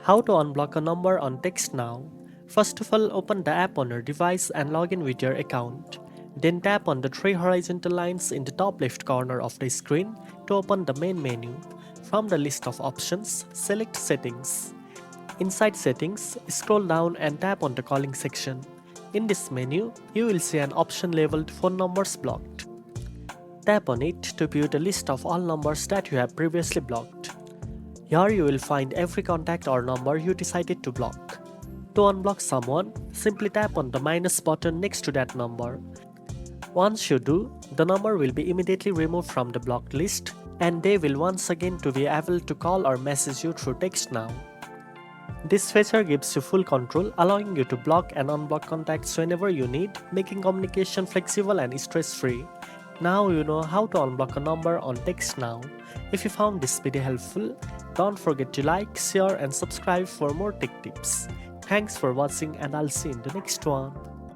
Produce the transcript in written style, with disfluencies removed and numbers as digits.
How to unblock a number on TextNow. First of all, open the app on your device and log in with your account. Then tap on the three horizontal lines in the top left corner of the screen to open the main menu. From the list of options, select Settings. Inside Settings, scroll down and tap on the calling section. In this menu, you will see an option labeled Phone Numbers Blocked. Tap on it to view the list of all numbers that you have previously blocked. Here you will find every contact or number you decided to block. To unblock someone, simply tap on the minus button next to that number. Once you do, the number will be immediately removed from the blocked list and they will once again to be able to call or message you through TextNow. This feature gives you full control, allowing you to block and unblock contacts whenever you need, making communication flexible and stress-free. Now you know how to unblock a number on TextNow. If you found this video helpful, don't forget to like, share and subscribe for more tech tips. Thanks for watching and I'll see you in the next one.